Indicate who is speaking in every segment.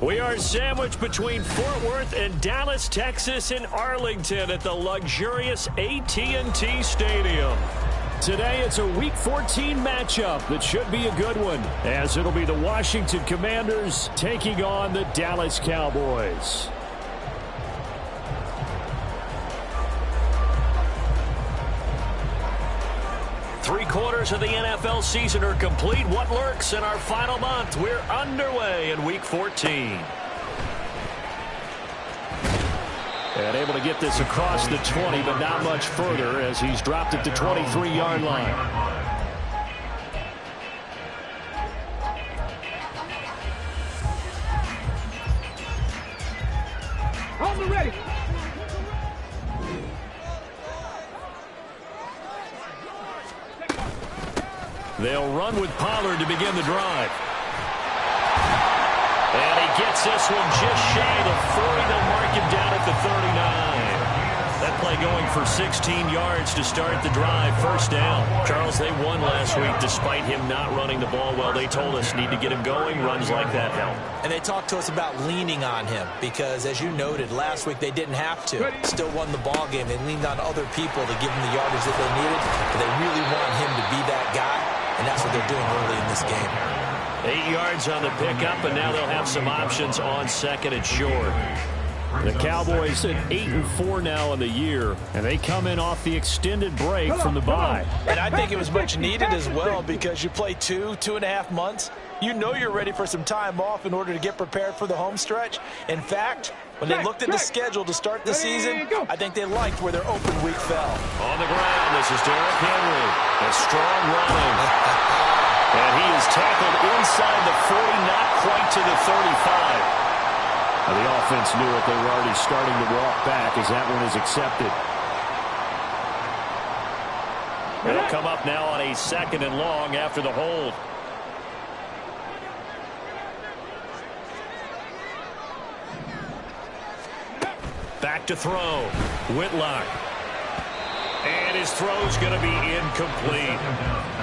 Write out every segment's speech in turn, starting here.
Speaker 1: We are sandwiched between Fort Worth and Dallas, Texas, in Arlington at the luxurious AT&T Stadium. Today, it's a Week 14 matchup that should be a good one, as it'll be the Washington Commanders taking on the Dallas Cowboys. Three-quarters of the NFL season are complete. What lurks in our final month? We're underway in Week 14. And able to get this across the 20, but not much further as he's dropped at the 23-yard line.
Speaker 2: Home ready.
Speaker 1: They'll run with Pollard to begin the drive. And he gets this one just shy of the 40. They'll mark him down at the 39. That play going for 16 yards to start the drive. First down. Charles, they won last week despite him not running the ball well. They told us need to get him going. Runs like that help.
Speaker 3: And they talked to us about leaning on him because, as you noted, last week they didn't have to. Still won the ball game. They leaned on other people to give him the yardage that they needed. But they really want him to be that guy, and that's what they're doing early in this game.
Speaker 1: 8 yards on the pickup, and now they'll have some options on second and short. The Cowboys at 8-4 now in the year, and they come in off the extended break from the bye.
Speaker 3: And I think it was much needed as well because you play 2.5 months. You know you're ready for some time off in order to get prepared for the home stretch. In fact, when they looked at the schedule to start the season, I think they liked where their open week fell.
Speaker 1: On the ground, this is Derrick Henry. A strong running. And he is tackled inside the 40, not quite to the 35. The offense knew it. They were already starting to walk back as that one is accepted. It'll come up now on a 2nd and long after the hold. Back to throw. Whitlock. And his throw's going to be incomplete.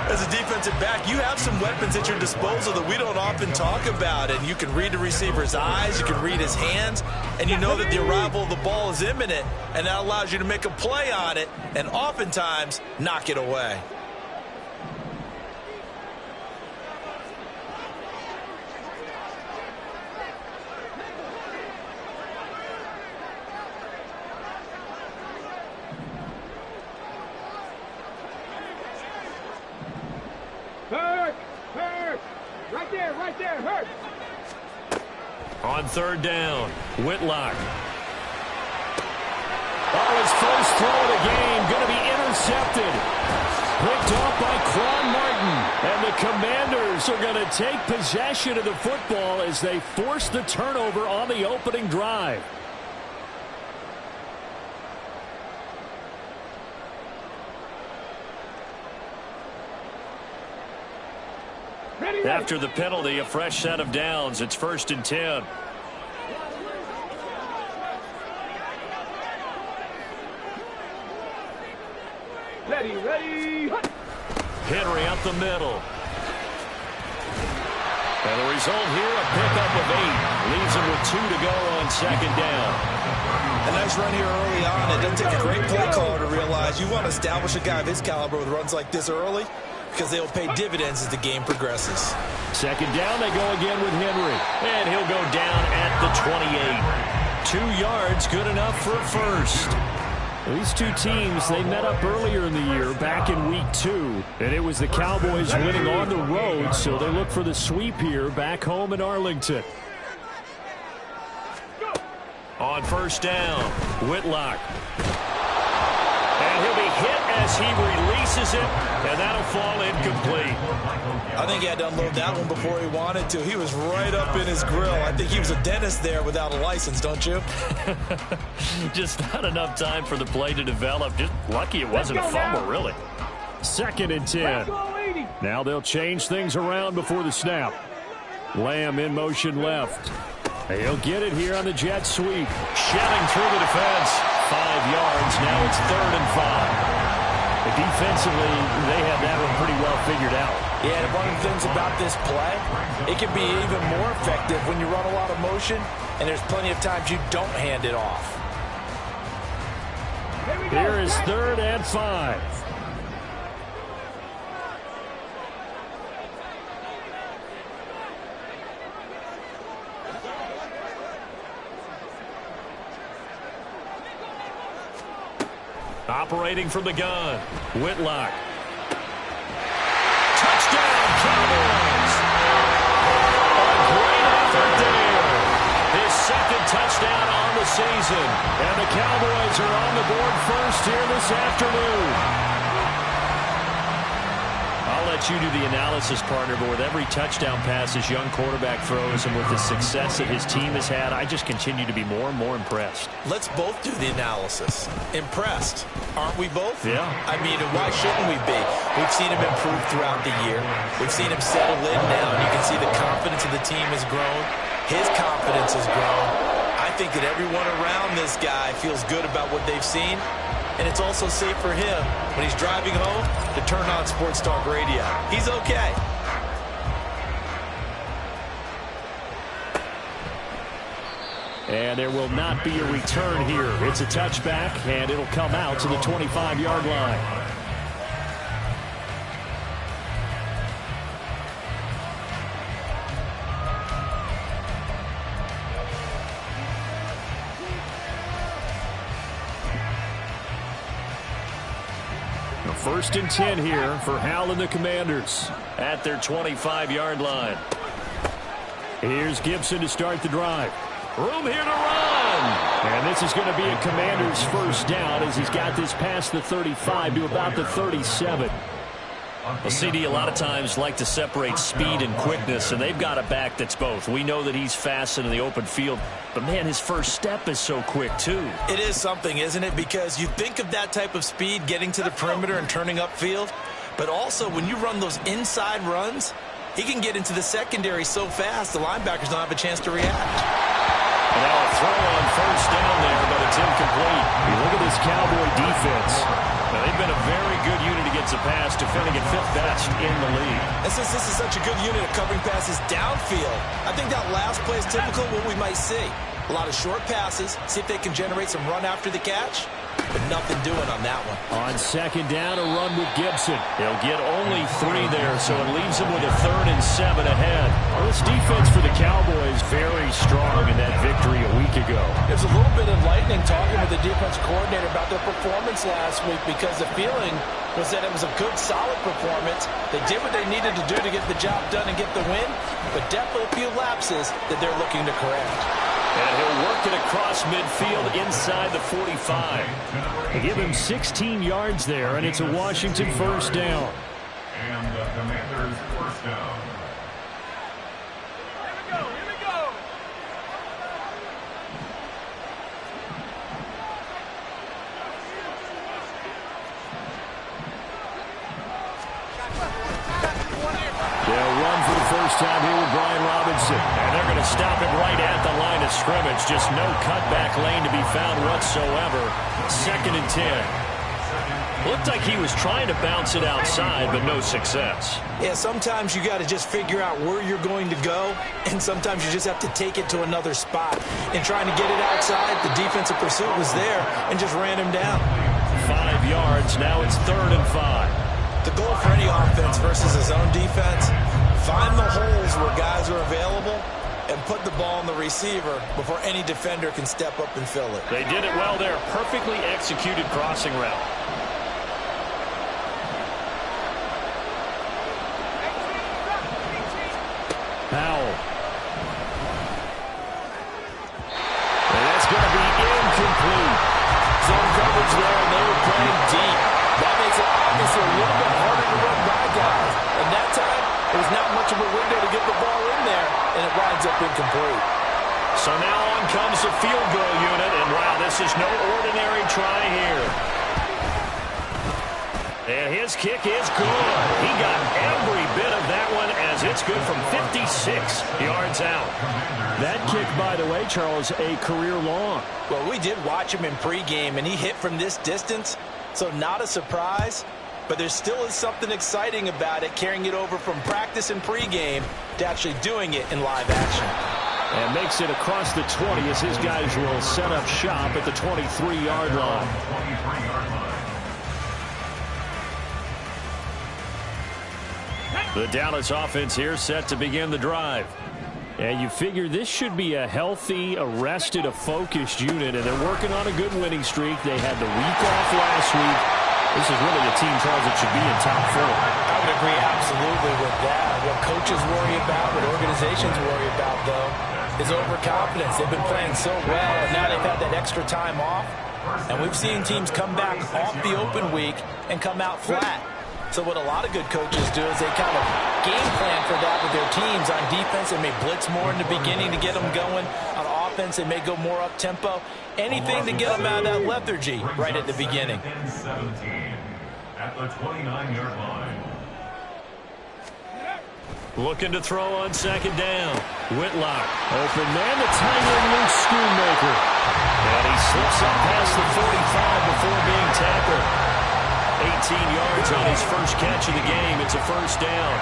Speaker 3: As a defensive back, you have some weapons at your disposal that we don't often talk about. And you can read the receiver's eyes, you can read his hands, and you know that the arrival of the ball is imminent, and that allows you to make a play on it and oftentimes knock it away.
Speaker 2: Right there, hurt.
Speaker 1: On 3rd down, Whitlock. Oh, his first throw of the game going to be intercepted. Picked off by Quan Martin. And the Commanders are going to take possession of the football as they force the turnover on the opening drive. After the penalty, a fresh set of downs. It's 1st and 10.
Speaker 2: Ready.
Speaker 1: Henry up the middle. And the result here, a pickup of 8. Leaves him with 2 to go on 2nd down.
Speaker 3: A nice run here early on. It doesn't take a great play caller to realize you want to establish a guy of his caliber with runs like this early, because they will pay dividends as the game progresses.
Speaker 1: 2nd down, they go again with Henry. And he'll go down at the 28. 2 yards, good enough for a first. These two teams, they met up earlier in the year, back in week 2, and it was the Cowboys winning on the road, so they look for the sweep here back home in Arlington. On first down, Whitlock. And he'll be hit as he releases it, and that'll fall incomplete.
Speaker 3: I think he had to unload that one before he wanted to. He was right up in his grill. I think he was a dentist there without a license, don't you?
Speaker 1: Just not enough time for the play to develop. Just lucky it wasn't a fumble, really. 2nd and 10. Now they'll change things around before the snap. Lamb in motion left. He'll get it here on the jet sweep. Shedding through the defense. 5 yards. Now it's 3rd and 5. Defensively, they have that one pretty well figured out.
Speaker 3: Yeah, and one of the things about this play, it can be even more effective when you run a lot of motion, and there's plenty of times you don't hand it off.
Speaker 1: Here is 3rd and 5. Operating from the gun, Whitlock. Touchdown, Cowboys! A great effort there. His 2nd touchdown on the season. And the Cowboys are on the board first here this afternoon. I'll let you do the analysis, partner, but with every touchdown pass his young quarterback throws and with the success that his team has had, I just continue to be more and more impressed.
Speaker 3: Let's both do the analysis. Impressed. Aren't we both?
Speaker 1: Yeah.
Speaker 3: I mean, why shouldn't we be? We've seen him improve throughout the year. We've seen him settle in now, and you can see the confidence of the team has grown. His confidence has grown. I think that everyone around this guy feels good about what they've seen. And it's also safe for him when he's driving home to turn on Sports Talk Radio. He's okay.
Speaker 1: And there will not be a return here. It's a touchback, and it'll come out to the 25-yard line. First and 10 here for Hal and the Commanders at their 25-yard line. Here's Gibson to start the drive. Room here to run. And this is going to be a Commanders first down as he's got this past the 35 to about the 37. Well, CD, a lot of times like to separate speed and quickness, and they've got a back that's both. We know that he's fast in the open field, but, man, his first step is so quick, too.
Speaker 3: It is something, isn't it? Because you think of that type of speed getting to the perimeter and turning upfield, but also when you run those inside runs, he can get into the secondary so fast the linebackers don't have a chance to react.
Speaker 1: And now a throw on first down there, but it's incomplete. You look at this Cowboy defense. Now, they've been a very good unit against the pass, defending at 5th best in the league.
Speaker 3: And since this is such a good unit of covering passes downfield, I think that last play is typical of what we might see. A lot of short passes, see if they can generate some run after the catch, but nothing doing on that one.
Speaker 1: On second down, a run with Gibson. They'll get only 3 there, so it leaves them with a 3rd and 7 ahead. Well, this defense for the Cowboys very strong in that victory a week ago.
Speaker 4: It was a little bit enlightening talking with the defense coordinator about their performance last week because the feeling was that it was a good, solid performance. They did what they needed to do to get the job done and get the win, but definitely a few lapses that they're looking to correct.
Speaker 1: And he'll work it across midfield inside the 45. They give him 16 yards there, and it's a Washington first down.
Speaker 5: And the Commanders first down.
Speaker 2: Here we go.
Speaker 1: They'll run for the first time here with Brian Robinson. And they're going to stop him right at the line of scrimmage. Just no cutback lane to be found whatsoever. 2nd and 10. Looked like he was trying to bounce it outside, but no success.
Speaker 3: Yeah, sometimes you got to just figure out where you're going to go, and sometimes you just have to take it to another spot. And trying to get it outside, the defensive pursuit was there and just ran him down.
Speaker 1: 5 yards, now it's 3rd and 5.
Speaker 3: The goal for any offense versus his own defense, find the holes where guys are available
Speaker 4: and put the ball on the receiver before any defender can step up and fill it.
Speaker 1: They did it well there. Perfectly executed crossing route. Powell. And that's going to be incomplete.
Speaker 4: Zone coverage there, and they were playing deep. That makes it obviously a little bit harder to run by guys. And that time, there's not much of a window to get the ball in there, and it winds up incomplete.
Speaker 1: So now on comes the field goal unit, and wow, this is no ordinary try here. And his kick is good. He got every bit of that one as it's good from 56 yards out.
Speaker 2: That kick, by the way, Charles, a career long.
Speaker 4: Well, we did watch him in pregame, and he hit from this distance, so not a surprise. But there still is something exciting about it, carrying it over from practice and pregame to actually doing it in live action.
Speaker 1: And makes it across the 20 as his guys will set up shop at the 23-yard line. The Dallas offense here set to begin the drive. And you figure this should be a healthy, arrested, a focused unit, and they're working on a good winning streak. They had the week off last week. This is really a team, Charles, that should be in top 4.
Speaker 4: I would agree absolutely with that. What coaches worry about, what organizations worry about, though, is overconfidence. They've been playing so well, and now they've had that extra time off. And we've seen teams come back off the open week and come out flat. So what a lot of good coaches do is they kind of game plan for that with their teams. On defense, they may blitz more in the beginning to get them going. On offense, they may go more up-tempo. Anything to get them out of that lethargy right at the beginning.
Speaker 5: 17 at the 29-yard line.
Speaker 1: Looking to throw on second down. Whitlock. Open man, the tight end, Luke Schoonmaker. And he slips up past the 45 before being tackled. 18 yards on his first catch of the game. It's a first down.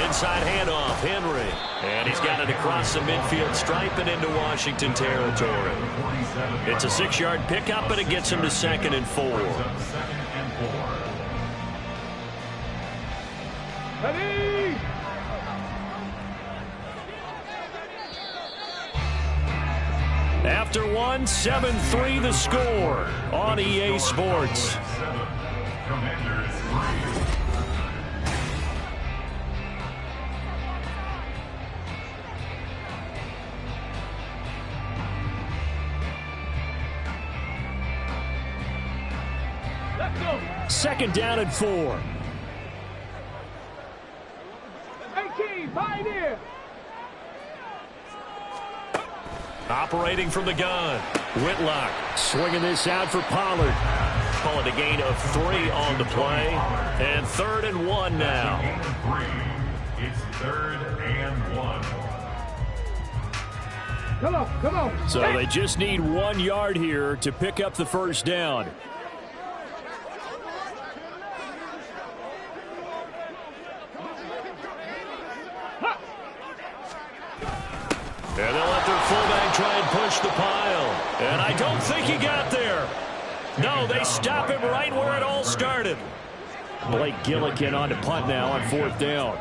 Speaker 1: Inside handoff, Henry. And he's got it across the midfield stripe and into Washington territory. It's a 6-yard pickup, and it gets him to 2nd and 4.
Speaker 2: Ready?
Speaker 1: After one, 7-3 the score on EA Sports.
Speaker 5: Commanders 3.
Speaker 2: Let's go.
Speaker 1: 2nd down and 4.
Speaker 2: 18, Pioneer.
Speaker 1: Operating from the gun. Whitlock swinging this out for Pollard. Call it a gain of 3 on the play. And 3rd and 1 now.
Speaker 5: It's 3rd and 1.
Speaker 2: Come on, come on.
Speaker 1: So they just need 1 yard here to pick up the first down. And they'll let their fullback try and push the pile. And I don't think he got there. No, they stop him right where it all started. Blake Gillikin on to punt now on 4th down.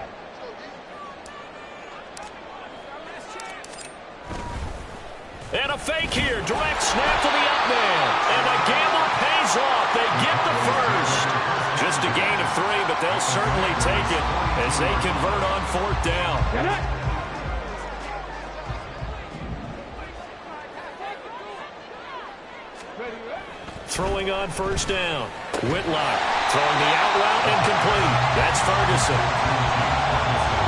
Speaker 1: And a fake here. Direct snap to the up man. And the gamble pays off. They get the first. Just a gain of 3, but they'll certainly take it as they convert on 4th down.
Speaker 2: Get it.
Speaker 1: Throwing on 1st down. Whitlock throwing the out route incomplete. That's Ferguson.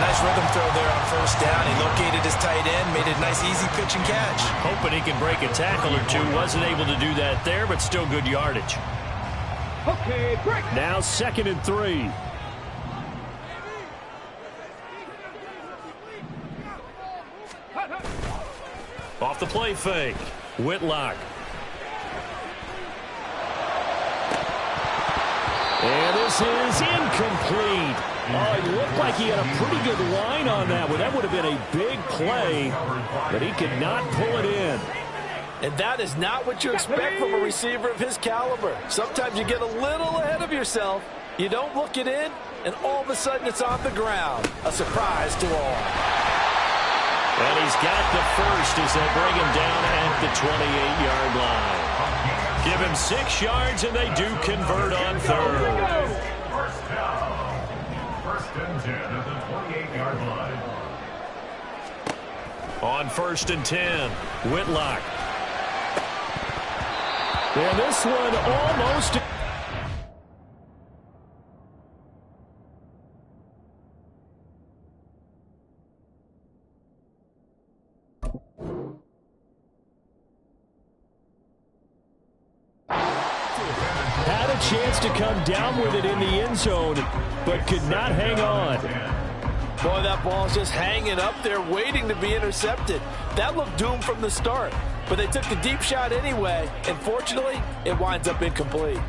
Speaker 4: Nice rhythm throw there on 1st down. He located his tight end, made a nice easy pitch and catch.
Speaker 1: Hoping he can break a tackle or two. Wasn't able to do that there, but still good yardage.
Speaker 2: Okay, break.
Speaker 1: Now 2nd and 3. Off the play fake. Whitlock. And this is incomplete. Oh, it looked like he had a pretty good line on that one. That would have been a big play, but he could not pull it in.
Speaker 4: And that is not what you expect from a receiver of his caliber. Sometimes you get a little ahead of yourself. You don't look it in, and all of a sudden it's on the ground. A surprise to all.
Speaker 1: And he's got the first as they bring him down at the 28-yard line. Give him 6 yards, and they do convert on third.
Speaker 5: First down. First and 10 at the 28-yard line.
Speaker 1: On 1st and 10, Whitlock.
Speaker 2: And this one almost... Had a chance to come down with it in the end zone, but could not hang on.
Speaker 4: Boy, that ball's just hanging up there waiting to be intercepted. That looked doomed from the start, but they took the deep shot anyway, and fortunately, it winds up incomplete.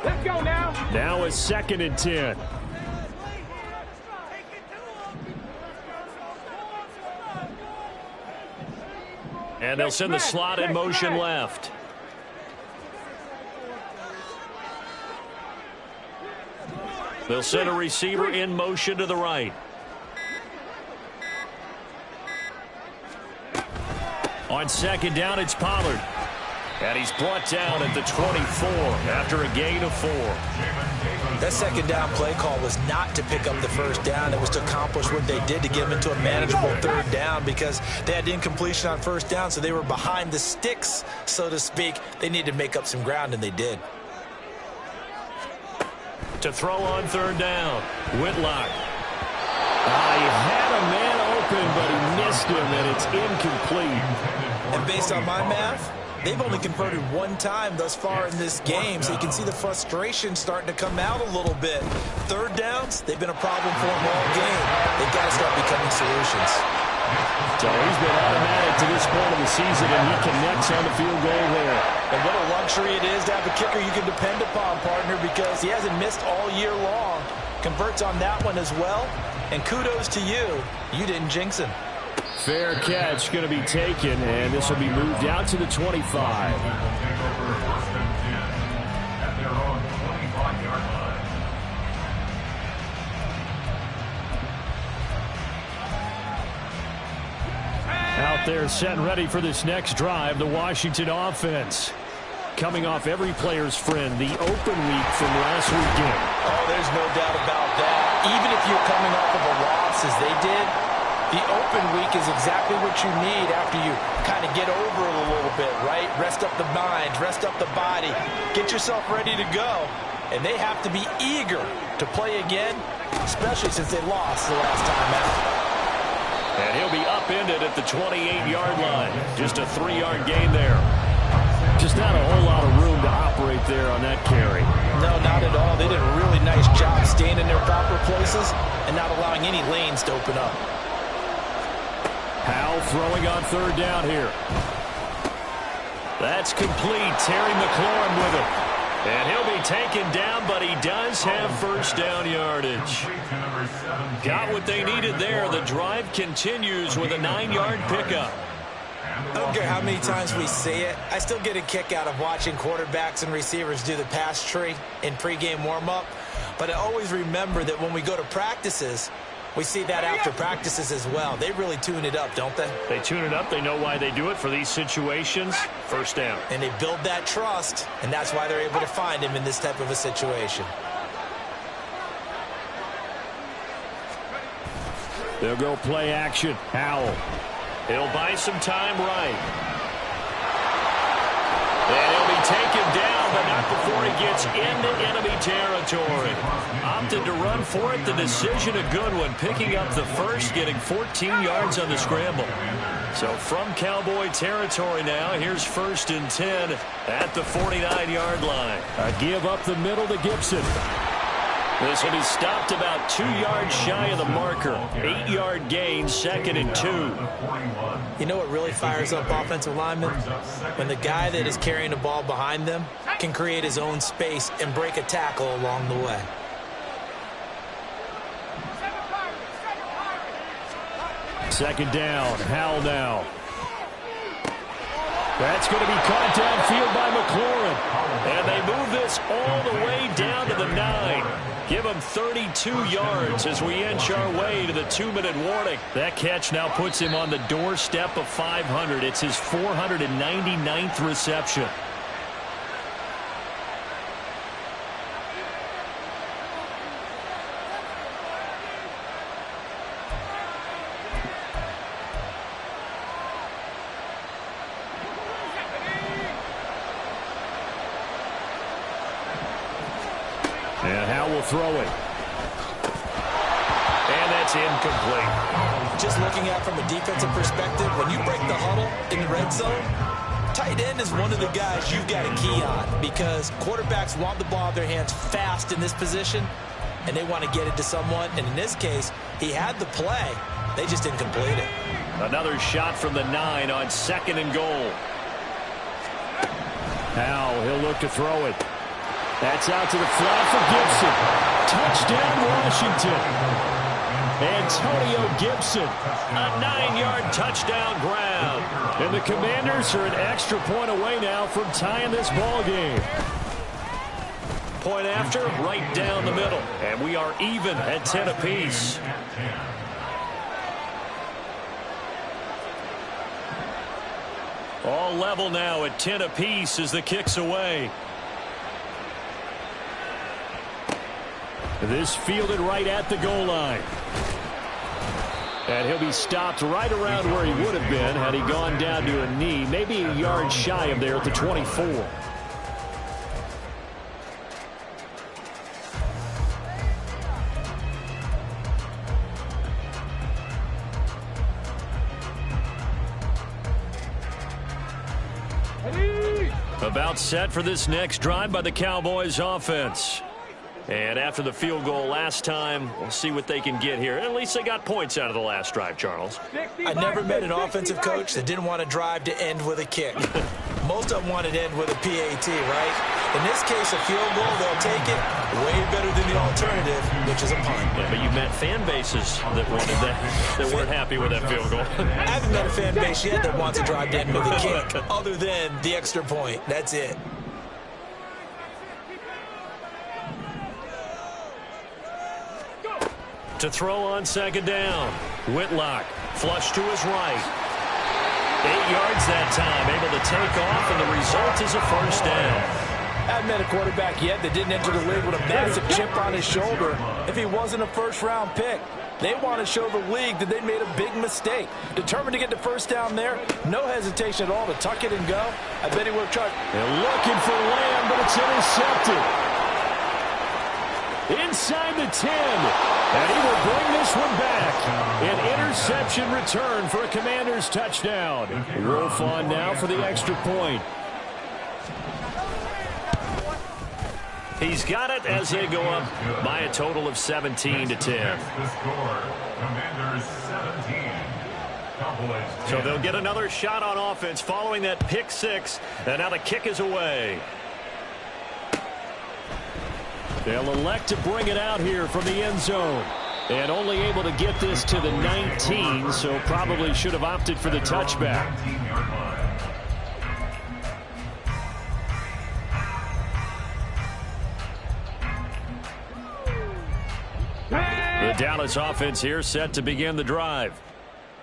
Speaker 2: Let's go now.
Speaker 1: Now it's 2nd and 10. And they'll send the slot in motion left. They'll send a receiver in motion to the right. On 2nd down, it's Pollard. And he's brought down at the 24 after a gain of 4.
Speaker 3: That 2nd down play call was not to pick up the 1st down. It was to accomplish what they did to get them into a manageable 3rd down because they had incompletion on 1st down, so they were behind the sticks, so to speak. They needed to make up some ground, and they did.
Speaker 1: To throw on 3rd down, Whitlock. He had a man open, but he missed him, and it's incomplete.
Speaker 3: And based on my math, they've only converted 1 time thus far in this game, so you can see the frustration starting to come out a little bit. 3rd downs, they've been a problem for them all game. They've got to start becoming solutions.
Speaker 1: So he's been automatic to this point of the season, and he connects on the field goal there.
Speaker 4: And what a luxury it is to have a kicker you can depend upon, partner, because he hasn't missed all year long. Converts on that one as well. And kudos to you. You didn't jinx him.
Speaker 2: Fair catch going to be taken, and this will be moved out to the 25. Out there set and ready for this next drive, the Washington offense. Coming off every player's friend, the open week from last weekend.
Speaker 4: Oh, there's no doubt about that. Even if you're coming off of a loss as they did, the open week is exactly what you need after you kind of get over it a little bit, right? Rest up the mind, rest up the body, get yourself ready to go. And they have to be eager to play again, especially since they lost the last time out.
Speaker 1: And he'll be upended at the 28-yard line. Just a 3-yard gain there.
Speaker 2: Just not a whole lot of room to operate there on that carry.
Speaker 4: No, not at all. They did a really nice job staying in their proper places and not allowing any lanes to open up.
Speaker 2: Powell throwing on 3rd down here.
Speaker 1: That's complete. Terry McLaurin with him. And he'll be taken down, but he does have 1st down yardage. Got what they needed there. The drive continues with a 9-yard pickup.
Speaker 3: I don't care how many times we see it. I still get a kick out of watching quarterbacks and receivers do the pass tree in pregame warm-up. But I always remember that when we go to practices, we see that after practices as well. They really tune it up, don't they?
Speaker 1: They tune it up. They know why they do it for these situations. 1st down.
Speaker 3: And they build that trust, and that's why they're able to find him in this type of a situation.
Speaker 2: They'll go play action. Howell.
Speaker 1: He'll buy some time right. And he'll be taken down, but not before he gets into enemy territory. Opted to run for it. The decision a good one. Picking up the first, getting 14 yards on the scramble. So from Cowboy territory now, here's 1st and 10 at the 49-yard line.
Speaker 2: A give up the middle to Gibson.
Speaker 1: This will be stopped about 2 yards shy of the marker. 8-yard gain, 2nd and 2.
Speaker 3: You know what really fires up offensive linemen? When the guy that is carrying the ball behind them can create his own space and break a tackle along the way.
Speaker 2: Second down, Howell now. That's going to be caught downfield by McLaurin. And they move this all the way down to the 9. Give him 32 yards as we inch our way to the 2-minute warning. That catch now puts him on the doorstep of 500. It's his 499th reception.
Speaker 1: And Howe will throw it. And that's incomplete.
Speaker 4: Just looking at from a defensive perspective, when you break the huddle in the red zone, tight end is one of the guys you've got to key on because quarterbacks want the ball in their hands fast in this position, and they want to get it to someone. And in this case, he had the play. They just didn't complete it.
Speaker 1: Another shot from the 9 on 2nd and goal.
Speaker 2: Howe, he'll look to throw it. That's out to the flat for Gibson. Touchdown, Washington. Antonio Gibson.
Speaker 1: A 9-yard touchdown grab.
Speaker 2: And the Commanders are an extra point away now from tying this ball game.
Speaker 1: Point after, right down the middle. And we are even at 10 apiece. All level now at 10 apiece as the kick's away.
Speaker 2: This fielded right at the goal line. And he'll be stopped right around where he would have been had he gone down to a knee, maybe a yard shy of there at the 24.
Speaker 1: About set for this next drive by the Cowboys offense. And after the field goal last time, we'll see what they can get here. At least they got points out of the last drive, Charles.
Speaker 4: I never met an offensive coach that didn't want to drive to end with a kick. Most of them wanted to end with a PAT, right? In this case, a field goal, they'll take it way better than the alternative, which is a punt.
Speaker 1: Yeah, but you met fan bases that wanted that weren't happy with that field goal.
Speaker 4: I haven't met a fan base yet that wants to drive to end with a kick, other than the extra point. That's it.
Speaker 1: To throw on 2nd down. Whitlock, flush to his right. 8 yards that time, able to take off, and the result is a first down.
Speaker 4: I haven't met a quarterback yet that didn't enter the league with a massive chip on his shoulder if he wasn't a first-round pick. They want to show the league that they made a big mistake. Determined to get the first down there, no hesitation at all to tuck it and go. I bet he would have tried.
Speaker 2: They're looking for Lamb, but it's intercepted. Inside the 10. And he will bring this one back. An interception return for a Commanders touchdown. Wolf on now for the extra point.
Speaker 1: He's got it as they go up by a total of 17-10.
Speaker 5: The score, Commanders 17. Cowboys 10.
Speaker 1: So they'll get another shot on offense following that pick 6. And now the kick is away.
Speaker 2: They'll elect to bring it out here from the end zone. And only able to get this to the 19, so probably should have opted for the touchback.
Speaker 1: The Dallas offense here set to begin the drive.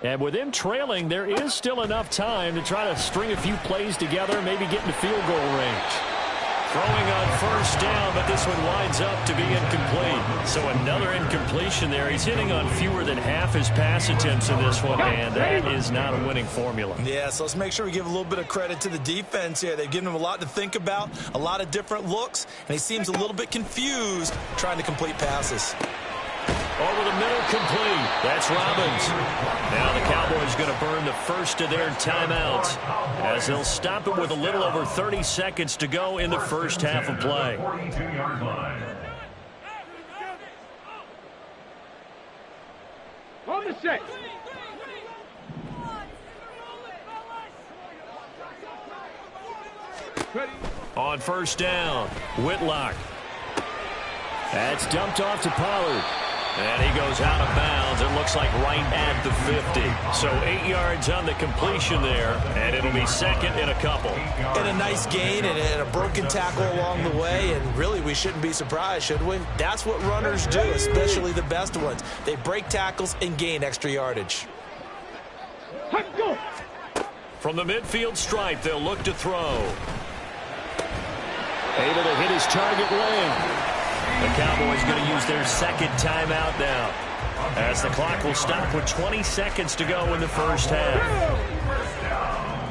Speaker 2: And with them trailing, there is still enough time to try to string a few plays together, maybe get into field goal range.
Speaker 1: Throwing on first down, but this one winds up to be incomplete. So another incompletion there. He's hitting on fewer than half his pass attempts in this one, and that is not a winning formula.
Speaker 4: Yeah, so let's make sure we give a little bit of credit to the defense here. They've given him a lot to think about, a lot of different looks, and he seems a little bit confused trying to complete passes.
Speaker 1: Over the middle, complete. That's Robbins. Now the Cowboys going to burn the first of their timeouts as they'll stop it with a little over 30 seconds to go in the first half of play.
Speaker 5: 42-yard line.
Speaker 6: On the set.
Speaker 1: On first down, Whitlock.
Speaker 2: That's dumped off to Pollard.
Speaker 1: And he goes out of bounds. It looks looks like right at the 50. So 8 yards on the completion there, and it'll be second and a couple.
Speaker 3: And a nice gain and a broken tackle along the way, and really we shouldn't be surprised, should we? That's what runners do, especially the best ones. They break tackles and gain extra yardage.
Speaker 1: From the midfield stripe, they'll look to throw. Able to hit his target lane. The Cowboys going to use their second timeout now, as the clock will stop with 20 seconds to go in the first half.
Speaker 5: First down.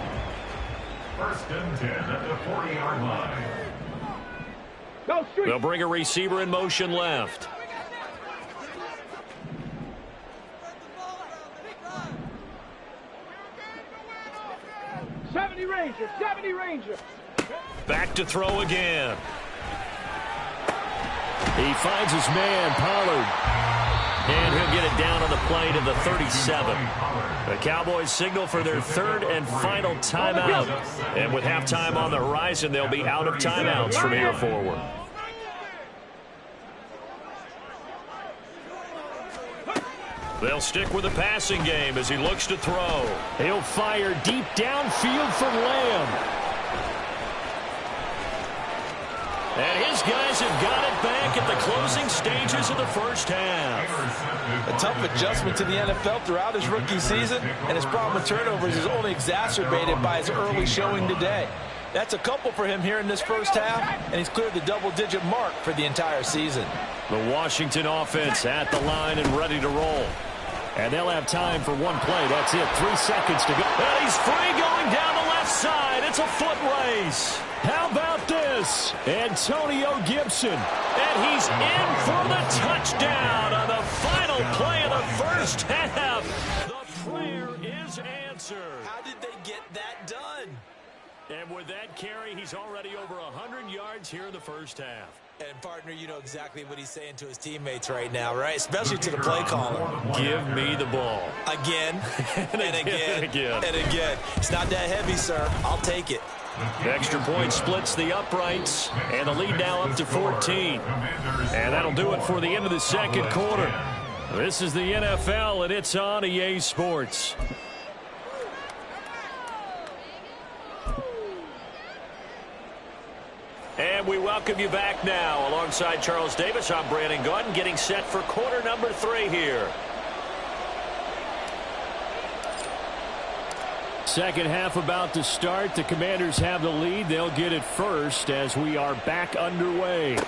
Speaker 5: First and 10 at the 40-yard line.
Speaker 1: They'll bring a receiver in motion left.
Speaker 2: Ranger.
Speaker 1: Back to throw again. He finds his man, Pollard. And he'll get it down on the play to the 37. The Cowboys signal for their third and final timeout. And with halftime on the horizon, they'll be out of timeouts from here forward. They'll stick with the passing game as he looks to throw. He'll fire deep downfield for Lamb. And his guys have got it back at the closing stages of the first half.
Speaker 4: A tough adjustment to the NFL throughout his rookie season, and his problem with turnovers is only exacerbated by his early showing today. That's a couple for him here in this first half, and he's cleared the double-digit mark for the entire season.
Speaker 1: The Washington offense at the line and ready to roll. And they'll have time for one play. That's it. 3 seconds to go. And he's free going down the left side. It's a foot race. How about this? Antonio Gibson. And he's in for the touchdown on the final play of the first half. The prayer is answered.
Speaker 3: How did they get that done?
Speaker 1: And with that carry, he's already over 100 yards here in the first half.
Speaker 3: And, partner, you know exactly what he's saying to his teammates right now, right? Especially to the play caller.
Speaker 1: Give me the ball.
Speaker 3: Again, and again,
Speaker 1: and again.
Speaker 3: and again. It's not that heavy, sir. I'll take it.
Speaker 1: The extra point splits the uprights, and the lead now up to 14. And that'll do it for the end of the second quarter. This is the NFL, and it's on EA Sports. And we welcome you back now. Alongside Charles Davis, I'm Brandon Gaudin, getting set for quarter number 3 here. Second half about to start. The Commanders have the lead. They'll get it first as we are back underway.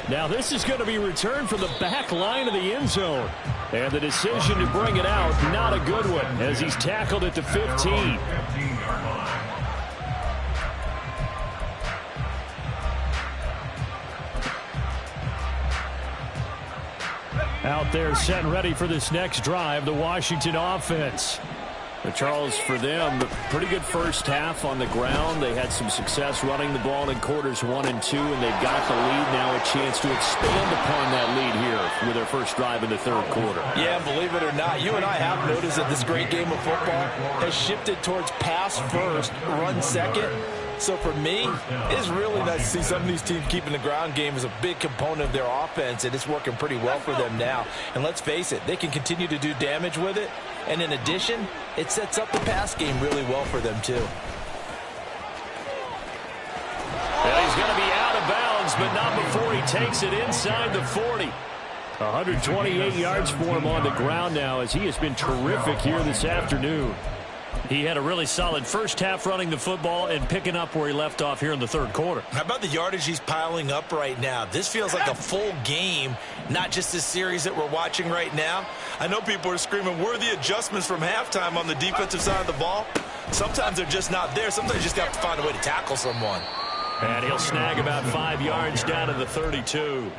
Speaker 1: Now this is going to be returned from the back line of the end zone. And the decision to bring it out, not a good one, as he's tackled at the 15. Out there set and ready for this next drive, the Washington offense. But Charles, for them, pretty good first half on the ground. They had some success running the ball in quarters 1 and 2, and they've got the lead now, a chance to expand upon that lead here with their first drive in the third quarter.
Speaker 4: Yeah, believe it or not, you and I have noticed that this great game of football has shifted towards pass first, run second. So for me, it's really nice to see some of these teams keeping the ground game as a big component of their offense, and it's working pretty well for them now. And let's face it, they can continue to do damage with it. And in addition, it sets up the pass game really well for them, too.
Speaker 1: And he's going to be out of bounds, but not before he takes it inside the 40. 128 yards for him on the ground now, as he has been terrific here this afternoon. He had a really solid first half running the football and picking up where he left off here in the third quarter.
Speaker 3: How about the yardage he's piling up right now? This feels like a full game, not just this series that we're watching right now. I know people are screaming, where are the adjustments from halftime on the defensive side of the ball? Sometimes they're just not there. Sometimes you just have to find a way to tackle someone.
Speaker 1: And he'll snag about 5 yards down to the 32.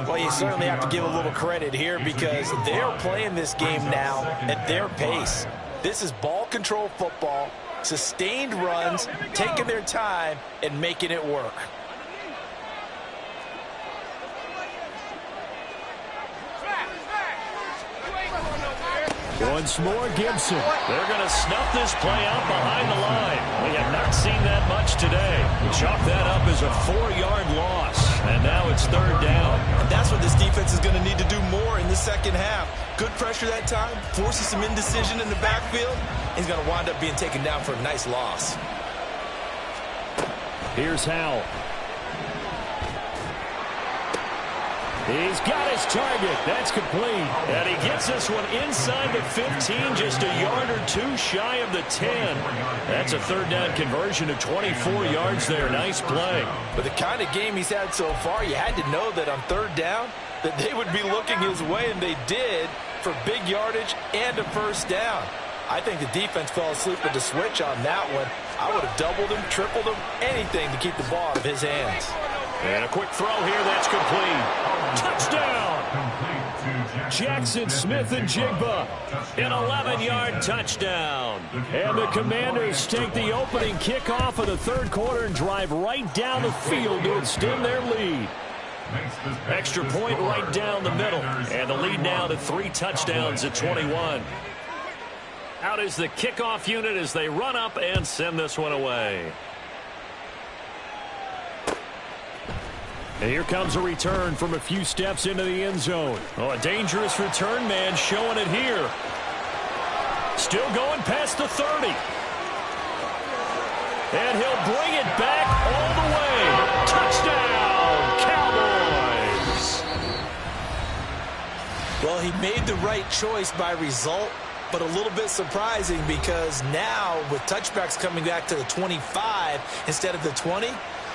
Speaker 4: Well, you certainly have to give a little credit here because they're playing this game now at their pace. This is ball control football, sustained runs, taking their time, and making it work.
Speaker 1: Once more, Gibson. They're going to snuff this play out behind the line. We have not seen that much today. Chalk that up as a 4-yard loss, and now it's third down.
Speaker 3: And that's what this defense is going to need to do more in second half. Good pressure that time, forces some indecision in the backfield. He's going to wind up being taken down for a nice loss.
Speaker 1: Here's Howell. He's got his target. That's complete. And he gets this one inside the 15, just a yard or two shy of the 10. That's a third down conversion of 24 yards there. Nice play.
Speaker 4: But the kind of game he's had so far, you had to know that on third down that they would be looking his way, and they did, for big yardage and a first down. I think the defense fell asleep with the switch on that one. I would have doubled him, tripled him, anything to keep the ball out of his hands.
Speaker 1: And a quick throw here, that's complete. Touchdown! Jackson Smith and Jigba, an 11-yard touchdown. And the Commanders take the opening kickoff of the third quarter and drive right down the field to extend their lead. Extra point right down the middle. And the lead now to 3 touchdowns at 21. Out is the kickoff unit as they run up and send this one away. And here comes a return from a few steps into the end zone. Oh, a dangerous return man showing it here. Still going past the 30. And he'll bring it back all the way. Touchdown, Cowboys.
Speaker 3: Well, he made the right choice by result, but a little bit surprising because now with touchbacks coming back to the 25 instead of the 20,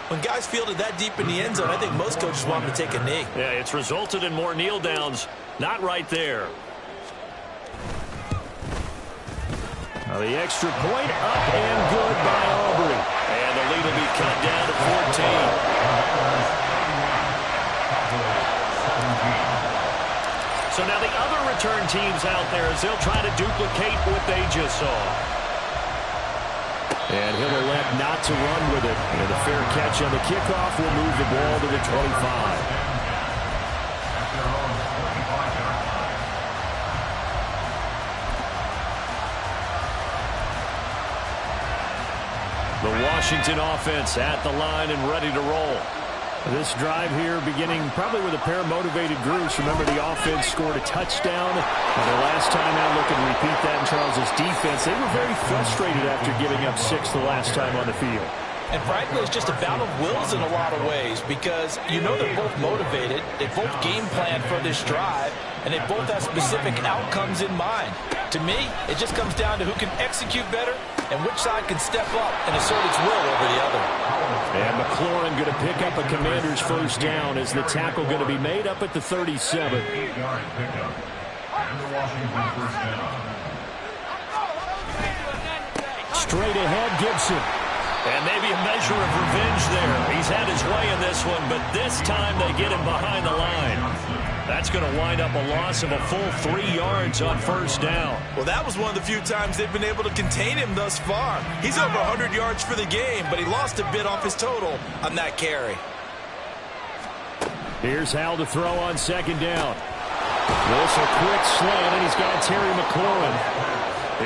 Speaker 3: when guys fielded that deep in the end zone, I think most coaches want them to take a knee.
Speaker 1: Yeah, it's resulted in more kneel downs. Not right there. Now the extra point up and good by Aubrey. And the lead will be cut down to 14. So now the other return teams out there as they'll try to duplicate what they just saw. And he'll elect not to run with it. And a fair catch on the kickoff will move the ball to the 25. The Washington offense at the line and ready to roll. This drive here beginning probably with a pair of motivated groups. Remember, the offense scored a touchdown. And their last time out, looking to repeat that in Charles' defense. They were very frustrated after giving up 6 the last time on the field.
Speaker 4: And frankly, it's just a bout of wills in a lot of ways because you know they're both motivated. They both game plan for this drive, and they both have specific outcomes in mind. To me, it just comes down to who can execute better and which side can step up and assert its will over the other.
Speaker 1: And McLaurin going to pick up a Commander's first down as the tackle going to be made up at the 37.
Speaker 5: 8-yard pickup. And the Washington first down.
Speaker 1: Straight ahead, Gibson. And maybe a measure of revenge there. He's had his way in this one, but this time they get him behind the line. That's going to wind up a loss of a full 3 yards on first down.
Speaker 3: Well, that was one of the few times they've been able to contain him thus far. He's over 100 yards for the game, but he lost a bit off his total on that carry.
Speaker 1: Here's Hal to throw on second down. This a quick slant, and he's got Terry McLaurin.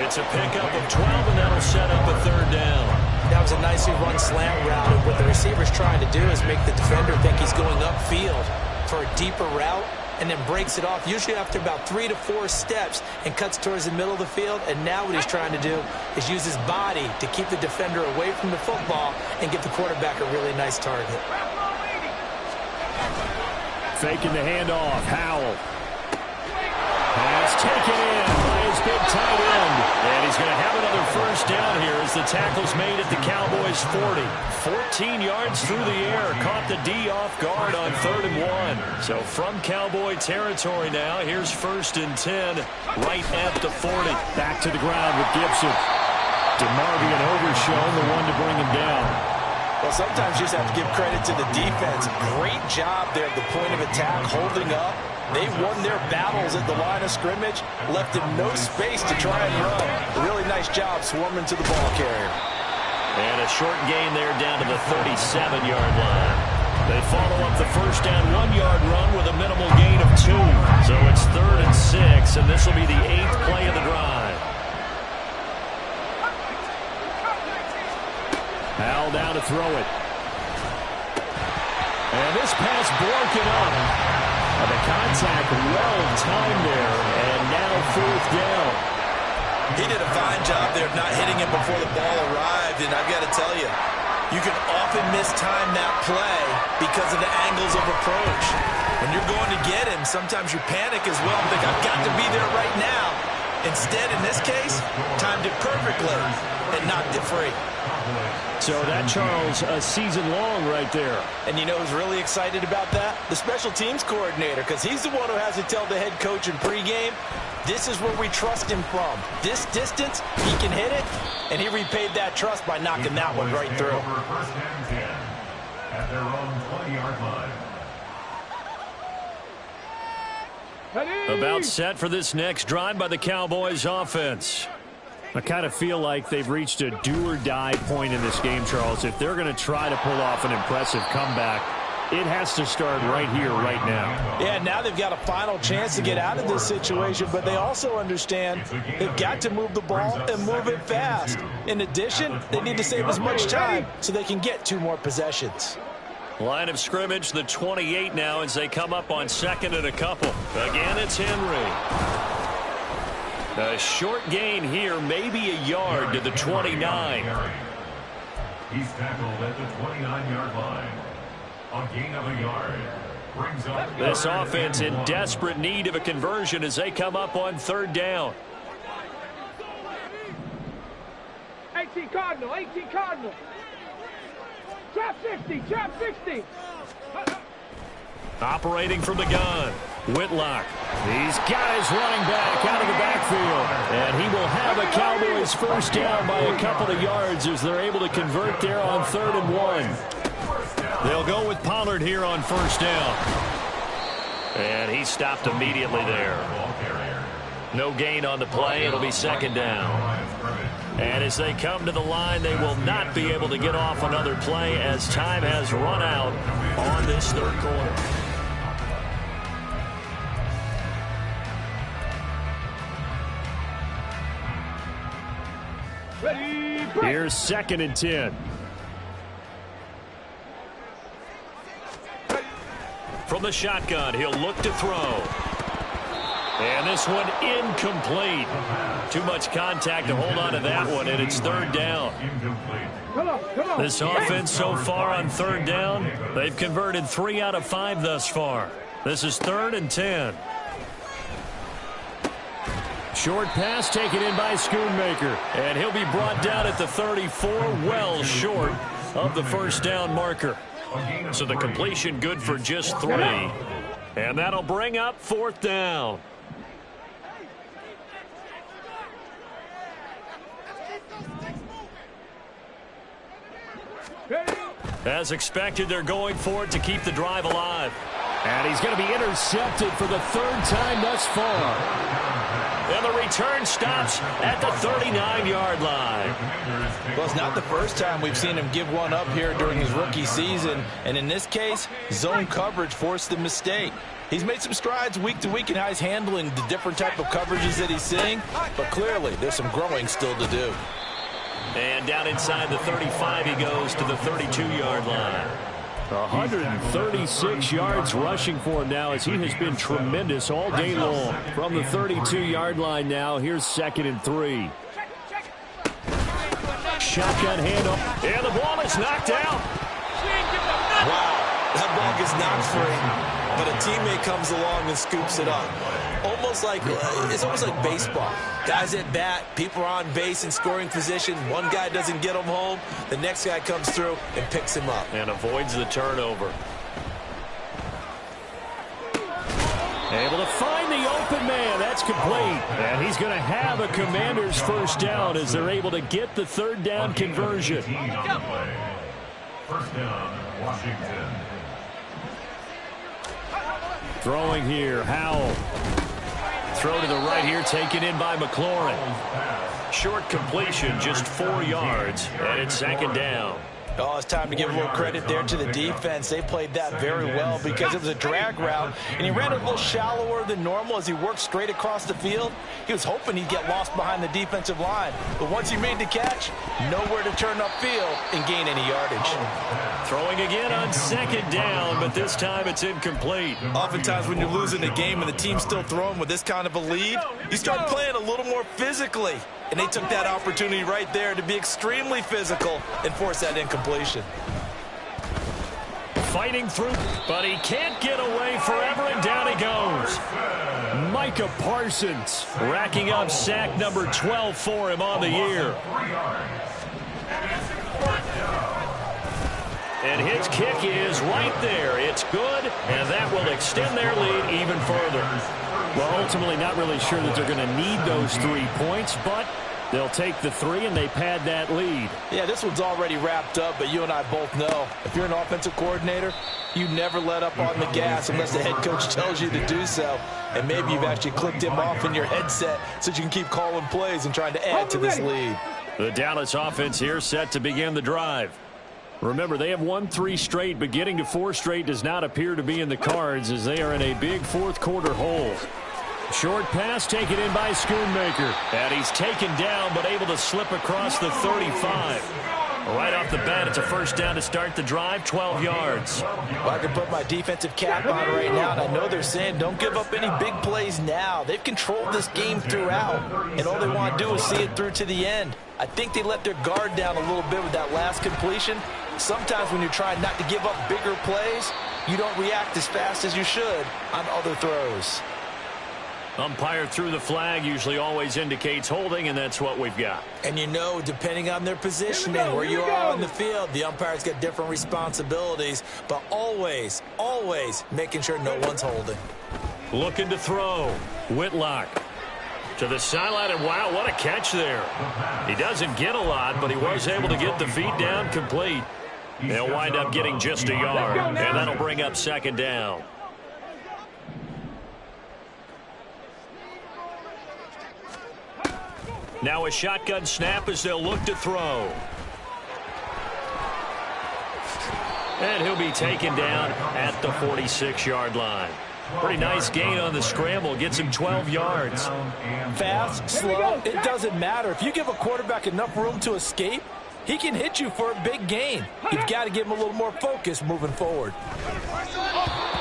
Speaker 1: It's a pickup of 12, and that'll set up a third down.
Speaker 3: That was a nicely run slant route. And what the receiver's trying to do is make the defender think he's going upfield for a deeper route and then breaks it off, usually after about 3 to 4 steps, and cuts towards the middle of the field. And now what he's trying to do is use his body to keep the defender away from the football and give the quarterback a really nice target.
Speaker 1: Faking the handoff. Howell. Pass taken in by his big tight end. And he's going to have another first down here as the tackle's made at the Cowboys' 40. 14 yards through the air. Caught the D off guard on 3rd and 1. So from Cowboy territory now, here's 1st and 10 right at the 40. Back to the ground with Gibson. DeMarvion Overshown, the one to bring him down.
Speaker 4: Well, sometimes you just have to give credit to the defense. Great job there at the point of attack, holding up. They won their battles at the line of scrimmage, left him no space to try and run. A really nice job swarming to the ball carrier.
Speaker 1: And a short gain there down to the 37-yard line. They follow up the first down 1-yard run with a minimal gain of 2. So it's 3rd and 6, and this will be the 8th play of the drive. Hal down to throw it. And this pass broken up. The contact well timed there, and now fourth down.
Speaker 3: He did a fine job there of not hitting him before the ball arrived, and I've got to tell you, you can often mistime that play because of the angles of approach. When you're going to get him, sometimes you panic as well. Think, I've got to be there right now. Instead, in this case, timed it perfectly and knocked it free.
Speaker 1: So that, Charles, a season long right there.
Speaker 4: And you know who's really excited about that? The special teams coordinator, because he's the one who has to tell the head coach in pregame, this is where we trust him from. This distance, he can hit it, and he repaid that trust by knocking that one right through.
Speaker 5: First and 10 at their own 20-yard line.
Speaker 1: About set for this next drive by the Cowboys offense. I kind of feel like they've reached a do-or-die point in this game, Charles. If they're going to try to pull off an impressive comeback, it has to start right here, right now.
Speaker 4: Yeah, now they've got a final chance to get out of this situation, but they also understand they've got to move the ball and move it fast. In addition, they need to save as much time so they can get 2 more possessions.
Speaker 1: Line of scrimmage, the 28 now as they come up on second and a couple. Again, it's Henry. A short gain here, maybe a yard to the 29.
Speaker 5: He's tackled at the 29-yard line. A gain of a yard. Brings up
Speaker 1: This offense in desperate need of a conversion as they come up on third down.
Speaker 6: 18 Cardinal, 18 Cardinal. Trap 60, trap 60.
Speaker 1: Operating from the gun, Whitlock. He's got his running back out of the backfield. And he will have a Cowboys first down by a couple of yards as they're able to convert there on 3rd and 1. They'll go with Pollard here on first down. And he stopped immediately there. No gain on the play. It'll be second down. And as they come to the line, they will not be able to get off another play as time has run out on this third quarter. Here's 2nd and 10. From the shotgun, he'll look to throw. And this one incomplete. Too much contact to hold on to that one, and it's 3rd down. This offense so far on 3rd down, they've converted 3 out of 5 thus far. This is 3rd and 10. Short pass taken in by Schoonmaker, and he'll be brought down at the 34, well short of the first down marker. So the completion good for just 3. And that'll bring up 4th down. As expected, they're going for it to keep the drive alive. And he's going to be intercepted for the 3rd time thus far. And the return stops at the 39-yard line.
Speaker 4: Well, it's not the first time we've seen him give one up here during his rookie season. And in this case, zone coverage forced the mistake. He's made some strides week to week in how he's handling the different type of coverages that he's seeing. But clearly, there's some growing still to do.
Speaker 1: And down inside the 35, he goes to the 32-yard line. 136 yards rushing for him now as he has been tremendous all day long. From the 32-yard line now, here's 2nd and 3. Shotgun handoff, and the ball is knocked out.
Speaker 3: Wow, that ball gets knocked free, but a teammate comes along and scoops it up. It's almost like baseball. Guys at bat, people are on base in scoring position. One guy doesn't get him home. The next guy comes through and picks him up.
Speaker 1: And avoids the turnover. Able to find the open man. That's complete. And he's going to have a Commander's first down as they're able to get the 3rd down conversion.
Speaker 5: First down, Washington.
Speaker 1: Throwing here, Howell. Throw to the right here, taken in by McLaurin. Short completion, just 4 yards, and it's 2nd down.
Speaker 4: Oh, it's time to give a little credit there to the defense. They played that very well because it was a drag route, and he ran a little shallower than normal as he worked straight across the field. He was hoping he'd get lost behind the defensive line, but once he made the catch, nowhere to turn upfield and gain any yardage.
Speaker 1: Throwing again on second down, but this time it's incomplete.
Speaker 3: Oftentimes when you're losing a game and the team's still throwing with this kind of a lead, you start playing a little more physically. And they took that opportunity right there to be extremely physical and force that incompletion.
Speaker 1: Fighting through, but he can't get away forever, and down he goes. Micah Parsons racking up sack number 12 for him on the year. And his kick is right there. It's good, and that will extend their lead even further. Well, ultimately not really sure that they're going to need those 3 points, but they'll take the 3 and they pad that lead.
Speaker 4: Yeah, this one's already wrapped up, but you and I both know if you're an offensive coordinator, you never let up on the gas unless the head coach tells you to do so. And maybe you've actually clicked him off in your headset so you can keep calling plays and trying to add to this lead.
Speaker 1: The Dallas offense here set to begin the drive. Remember, they have won 3 straight, but getting to 4 straight does not appear to be in the cards as they are in a big fourth quarter hole. Short pass taken in by Schoonmaker. And he's taken down, but able to slip across the 35. Right off the bat, it's a first down to start the drive, 12 yards.
Speaker 4: Well, I can put my defensive cap on right now, and I know they're saying don't give up any big plays now. They've controlled this game throughout, and all they want to do is see it through to the end. I think they let their guard down a little bit with that last completion. Sometimes when you're trying not to give up bigger plays, you don't react as fast as you should on other throws.
Speaker 1: Umpire threw the flag, usually always indicates holding, and that's what we've got.
Speaker 4: And you know, depending on their positioning, where you are on the field, the umpire's got different responsibilities, but always, always making sure no one's holding.
Speaker 1: Looking to throw. Whitlock to the sideline, and wow, what a catch there. He doesn't get a lot, but he was able to get the feet down complete. They'll wind up getting just a yard, and that'll bring up second down. Now a shotgun snap as they'll look to throw. And he'll be taken down at the 46-yard line. Pretty nice gain on the scramble. Gets him 12 yards.
Speaker 4: Fast, slow, it doesn't matter. If you give a quarterback enough room to escape, he can hit you for a big gain. You've got to give him a little more focus moving forward.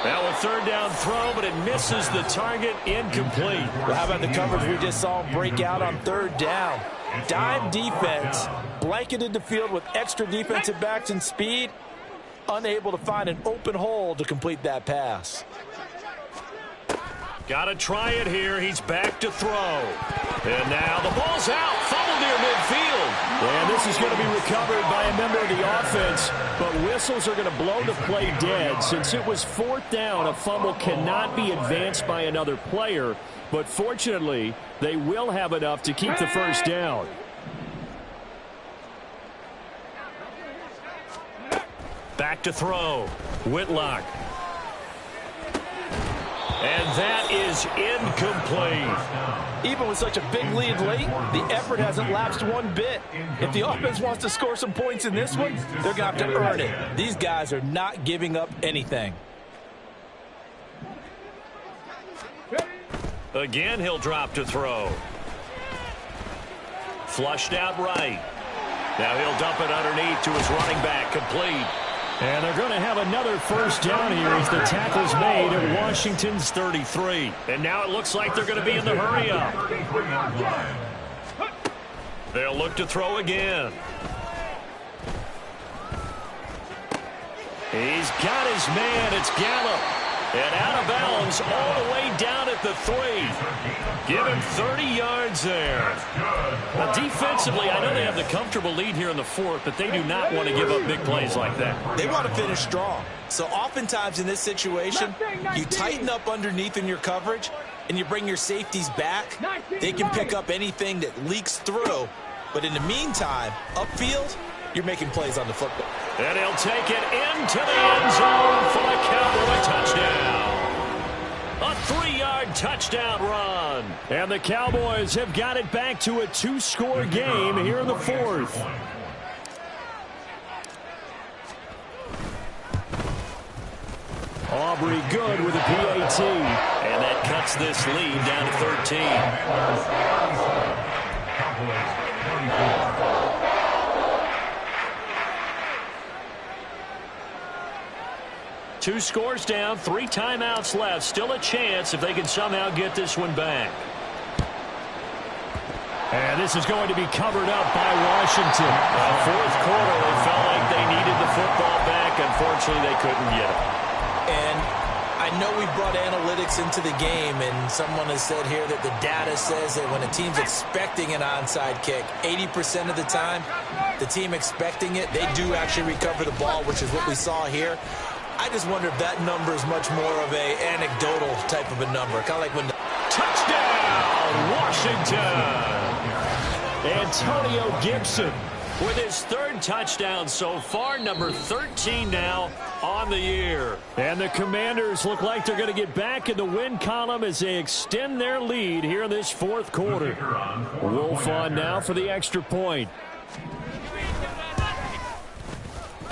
Speaker 1: Now a third down throw, but it misses the target, incomplete.
Speaker 4: Well, how about the coverage we just saw him break out on third down? Dime defense, blanketed the field with extra defensive backs and speed, unable to find an open hole to complete that pass.
Speaker 1: Got to try it here. He's back to throw. And now the ball's out. Fumble near midfield. And this is going to be recovered by a member of the offense. But whistles are going to blow the play dead. Since it was fourth down, a fumble cannot be advanced by another player. But fortunately, they will have enough to keep the first down. Back to throw. Whitlock. And that is incomplete.
Speaker 4: Even with such a big lead late, the effort hasn't lapsed one bit. If the offense wants to score some points in this one, they're going to have to earn it. These guys are not giving up anything.
Speaker 1: Again, he'll drop to throw. Flushed out right. Now he'll dump it underneath to his running back, complete. And they're going to have another first down here as the tackle's made at Washington's 33. And now it looks like they're going to be in the hurry-up. They'll look to throw again. He's got his man. It's Gallup. And out of bounds all the way down at the 3. Give him 30 yards there. Now, defensively, I know they have the comfortable lead here in the fourth, but they do not want to give up big plays like that.
Speaker 3: They want to finish strong. So oftentimes in this situation, you tighten up underneath in your coverage, and you bring your safeties back. They can pick up anything that leaks through. But in the meantime, upfield, you're making plays on the football.
Speaker 1: And he'll take it into the end zone for the Cowboy touchdown. A 3-yard touchdown run. And the Cowboys have got it back to a 2-score game here in the fourth. Aubrey good with a PAT.
Speaker 2: And that cuts this lead down to 13.
Speaker 5: Cowboys 24.
Speaker 1: Two scores down, 3 timeouts left. Still a chance if they can somehow get this one back. And this is going to be covered up by Washington.
Speaker 2: Fourth quarter, they felt like they needed the football back. Unfortunately, they couldn't get it.
Speaker 4: And I know we brought analytics into the game, and someone has said here that the data says that when a team's expecting an onside kick, 80% of the time, the team expecting it, they do actually recover the ball, which is what we saw here. I just wonder if that number is much more of a anecdotal type of a number. Kind of like when the
Speaker 1: touchdown, Washington. Antonio Gibson
Speaker 2: with his 3rd touchdown so far, number 13 now on the year.
Speaker 1: And the Commanders look like they're going to get back in the win column as they extend their lead here in this 4th quarter. Wolf on now for the extra point.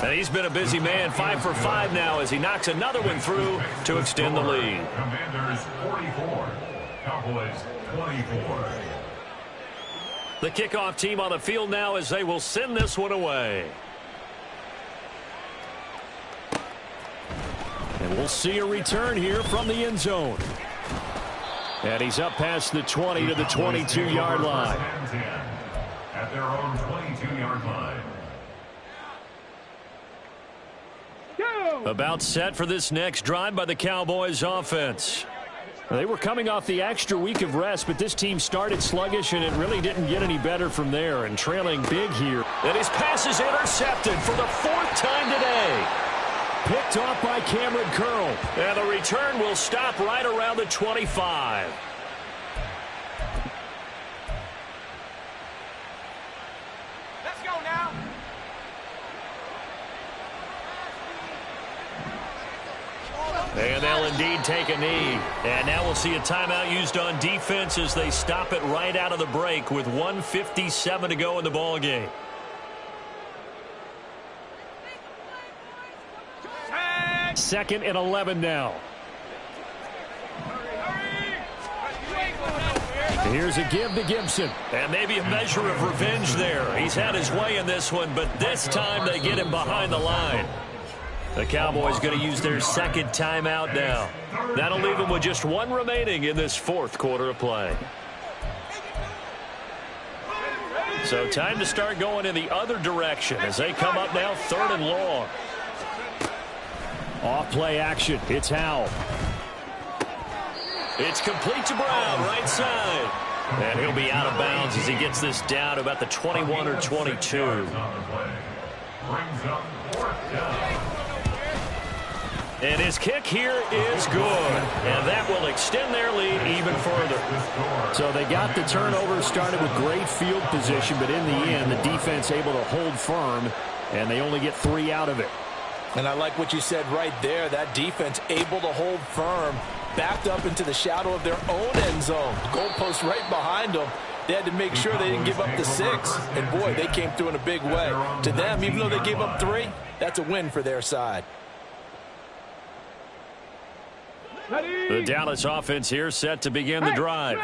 Speaker 2: And he's been a busy man, 5 for 5 now as he knocks another one through to extend the lead.
Speaker 5: Commanders 44, Cowboys 24.
Speaker 2: The kickoff team on the field now as they will send this one away.
Speaker 1: And we'll see a return here from the end zone. And he's up past the 20 to the 22-yard line.
Speaker 5: At their own 22-yard line.
Speaker 1: About set for this next drive by the Cowboys offense. They were coming off the extra week of rest, but this team started sluggish, and it really didn't get any better from there, and trailing big here.
Speaker 2: And his pass is intercepted for the 4th time today.
Speaker 1: Picked off by Cameron Curl.
Speaker 2: And the return will stop right around the 25.
Speaker 6: Let's go now.
Speaker 2: And they'll indeed take a knee. And now we'll see a timeout used on defense as they stop it right out of the break with 1:57 to go in the ballgame.
Speaker 1: Second and 11 now. Here's a give to Gibson.
Speaker 2: And maybe a measure of revenge there. He's had his way in this one, but this time they get him behind the line. The Cowboys going to use their 2nd timeout now. That'll leave them with just 1 remaining in this 4th quarter of play. So time to start going in the other direction as they come up now 3rd and long.
Speaker 1: Off play action. It's Howell.
Speaker 2: It's complete to Brown, right side. And he'll be out of bounds as he gets this down to about the 21 or 22.
Speaker 5: Brings up 4th down.
Speaker 2: And his kick here is good. And that will extend their lead even further.
Speaker 1: So they got the turnover, started with great field position, but in the end, the defense able to hold firm, and they only get 3 out of it.
Speaker 4: And I like what you said right there. That defense able to hold firm, backed up into the shadow of their own end zone. Goalpost right behind them. They had to make sure they didn't give up the 6. And, boy, they came through in a big way. To them, even though they gave up 3, that's a win for their side.
Speaker 1: The Dallas offense here set to begin the drive.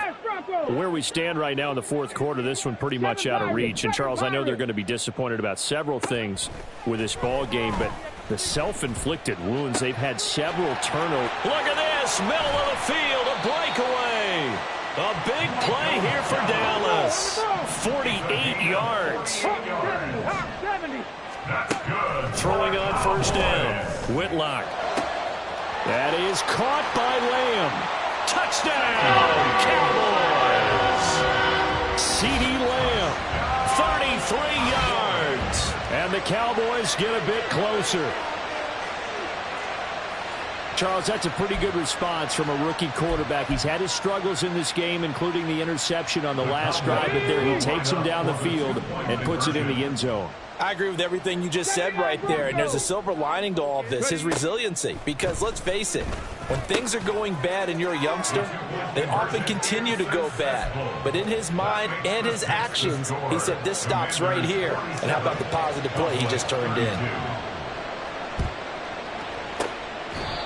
Speaker 1: Where we stand right now in the 4th quarter, this one pretty much out of reach. And, Charles, I know they're going to be disappointed about several things with this ball game, but the self-inflicted wounds, they've had several turnovers.
Speaker 2: Look at this, middle of the field, a breakaway. A big play here for Dallas. 48 yards.
Speaker 5: That's good.
Speaker 2: Throwing on 1st down.
Speaker 1: Whitlock. That is caught by Lamb.
Speaker 2: Touchdown, Cowboys.
Speaker 1: CeeDee Lamb.
Speaker 2: 33 yards.
Speaker 1: And the Cowboys get a bit closer. Charles, that's a pretty good response from a rookie quarterback. He's had his struggles in this game, including the interception on the last drive, but there he takes him down the field and puts it in the end zone.
Speaker 4: I agree with everything you just said right there, and there's a silver lining to all of this, his resiliency. Because let's face it, when things are going bad and you're a youngster, they often continue to go bad. But in his mind and his actions, he said, this stops right here. And how about the positive play he just turned in?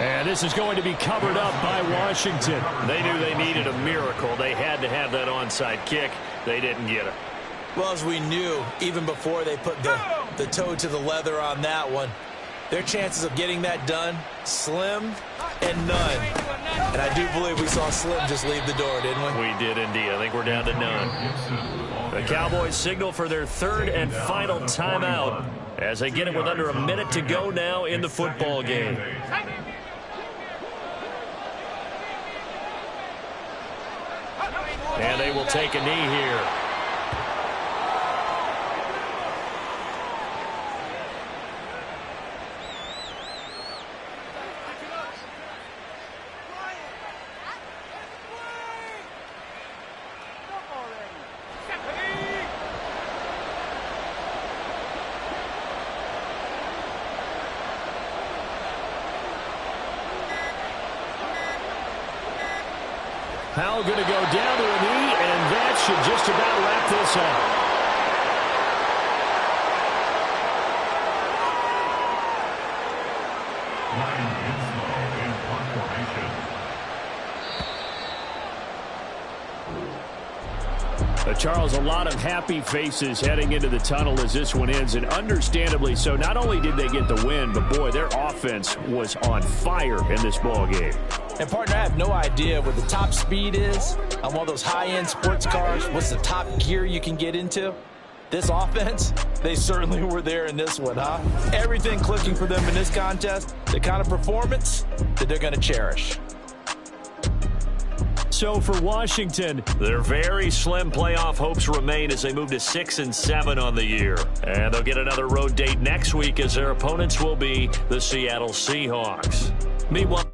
Speaker 1: And this is going to be covered up by Washington.
Speaker 2: They knew they needed a miracle. They had to have that onside kick. They didn't get it.
Speaker 4: Well, as we knew, even before they put the toe to the leather on that one, their chances of getting that done, slim and none. And I do believe we saw Slim just leave the door, didn't we?
Speaker 2: We did indeed. I think we're down to none. The Cowboys signal for their third and final timeout as they get it with under a minute to go now in the football game. And they will take a knee here.
Speaker 1: Powell going to go down to a knee, and that should just about wrap this up. Charles, a lot of happy faces heading into the tunnel as this one ends, and understandably so. Not only did they get the win, but, boy, their offense was on fire in this ball game.
Speaker 4: And, partner, I have no idea what the top speed is on one of those high-end sports cars. What's the top gear you can get into? This offense, they certainly were there in this one, huh? Everything clicking for them in this contest, the kind of performance that they're going to cherish.
Speaker 1: So for Washington,
Speaker 2: their very slim playoff hopes remain as they move to 6-7 on the year. And they'll get another road date next week as their opponents will be the Seattle Seahawks. Meanwhile,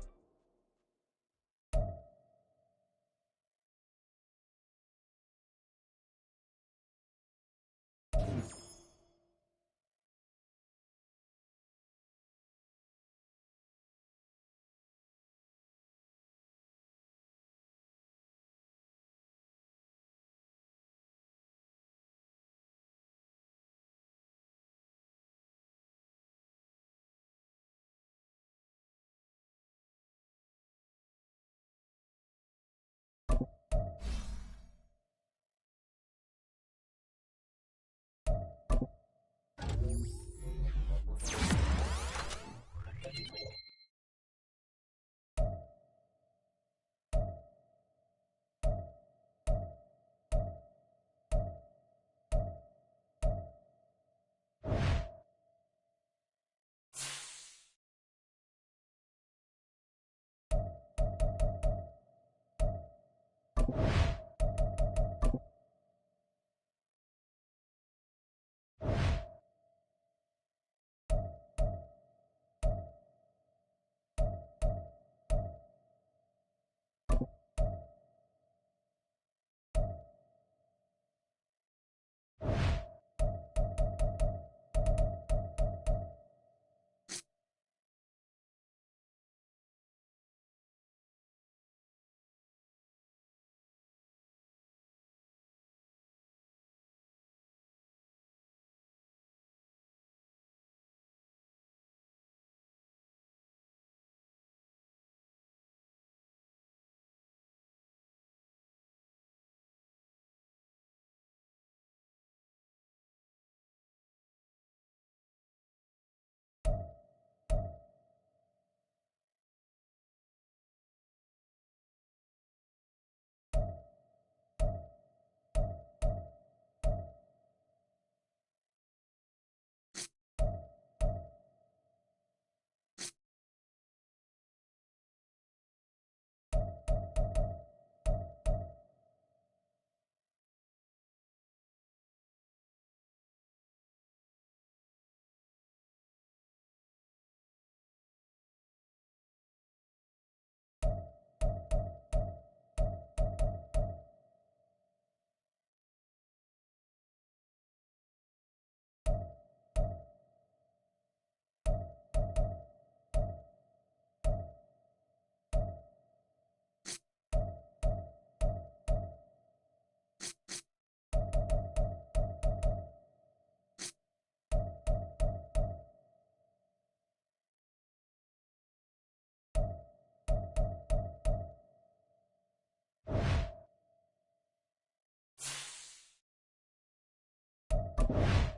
Speaker 5: down.